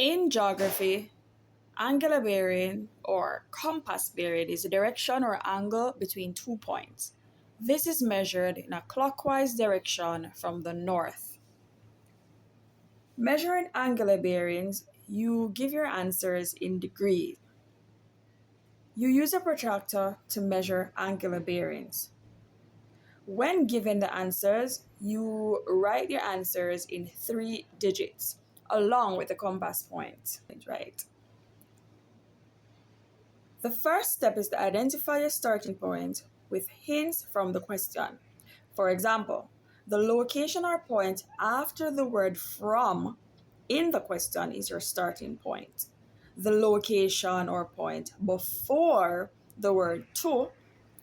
In geography, angular bearing or compass bearing is a direction or angle between 2 points. This is measured in a clockwise direction from the north. Measuring angular bearings, you give your answers in degrees. You use a protractor to measure angular bearings. When given the answers, you write your answers in 3 digits along with the compass point, right? The first step is to identify your starting point with hints from the question. For example, the location or point after the word from in the question is your starting point. The location or point before the word to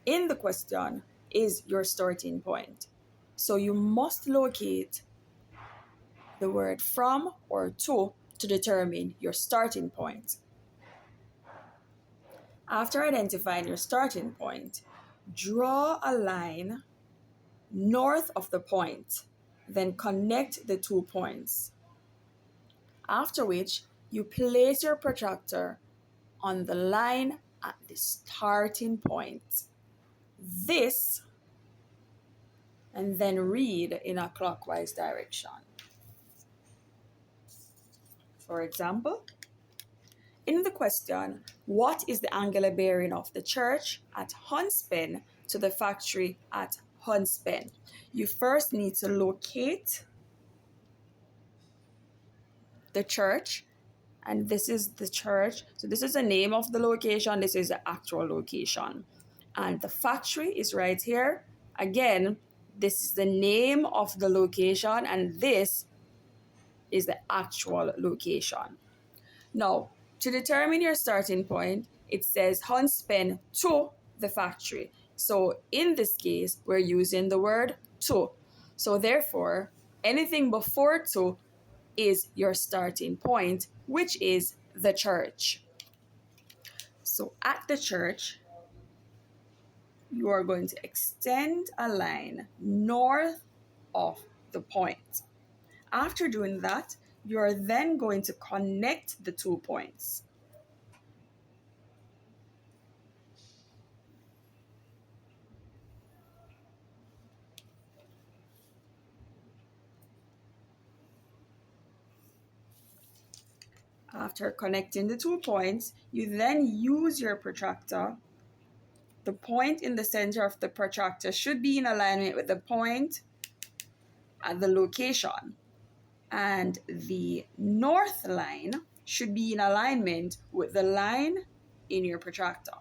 in the question is your starting point. So you must locate the word from or to determine your starting point. After identifying your starting point, draw a line north of the point, then connect the 2 points. After which, you place your protractor on the line at the starting point. This, and then read in a clockwise direction. For example, in the question, what is the angular bearing of the church at Huntspen to the factory at Huntspen? You first need to locate the church, and this is the church. So this is the name of the location. This is the actual location. And the factory is right here. Again, this is the name of the location, and this is the actual location. Now, to determine your starting point, it says Huntspen to the factory. So in this case, we're using the word to. So therefore, anything before to is your starting point, which is the church. So at the church, you are going to extend a line north of the point. After doing that, you are then going to connect the 2 points. After connecting the 2 points, you then use your protractor. The point in the center of the protractor should be in alignment with the point at the location. And the north line should be in alignment with the line in your protractor.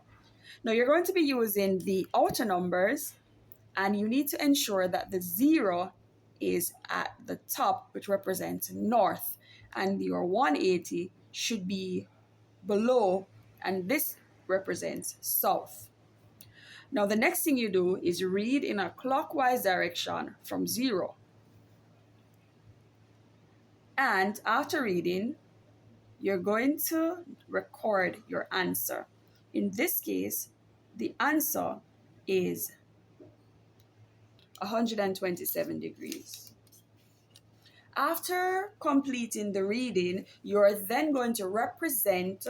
Now you're going to be using the outer numbers, and you need to ensure that the 0 is at the top, which represents north, and your 180 should be below, and this represents south. Now the next thing you do is read in a clockwise direction from 0. And after reading, you're going to record your answer. In this case, the answer is 127 degrees. After completing the reading, you're then going to represent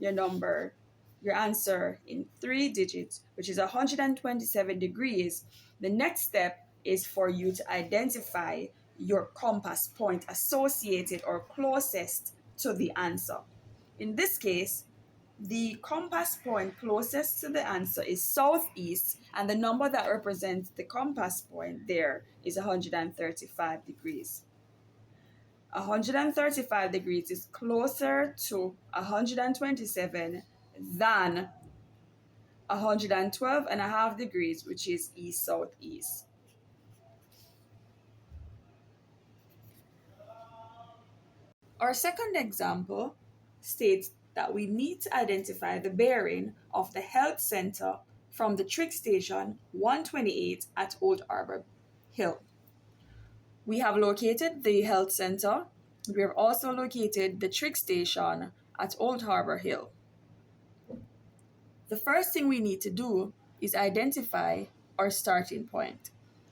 your number, your answer in 3 digits, which is 127 degrees. The next step is for you to identify your compass point associated or closest to the answer. In this case, the compass point closest to the answer is southeast, and the number that represents the compass point there is 135 degrees. 135 degrees is closer to 127 than 112.5 degrees, which is east-southeast. Our second example states that we need to identify the bearing of the health center from the Trigg Station 128 at Old Harbour Hill. We have located the health center. We have also located the Trigg Station at Old Harbour Hill. The first thing we need to do is identify our starting point.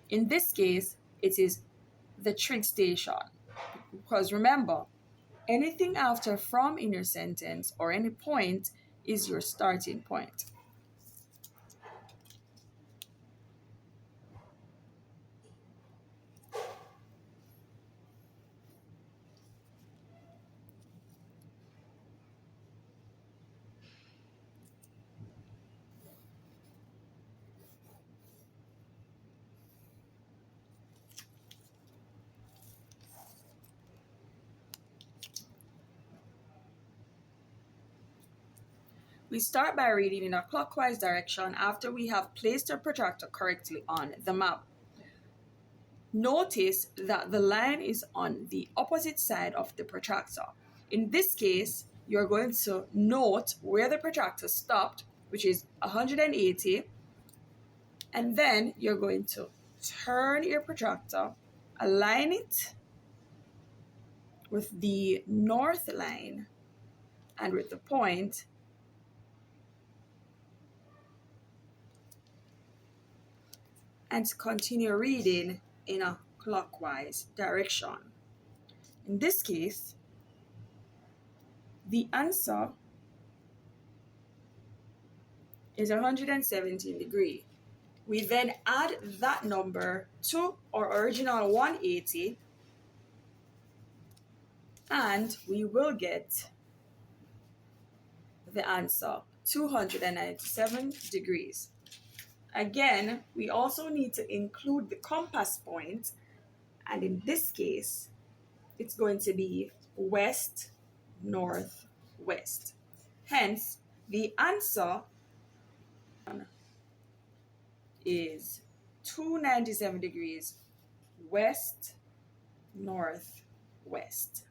In this case, it is the Trigg Station, because remember, Anything after from in your sentence or any point is your starting point. We start by reading in a clockwise direction after we have placed our protractor correctly on the map. Notice that the line is on the opposite side of the protractor. In this case, you're going to note where the protractor stopped, which is 180, and then you're going to turn your protractor, align it with the north line and with the point, and continue reading in a clockwise direction. In this case, the answer is 117 degrees. We then add that number to our original 180 and we will get the answer 297 degrees. Again, we also need to include the compass point, and in this case, it's going to be west, north, west. Hence, the answer is 297 degrees west, north, west.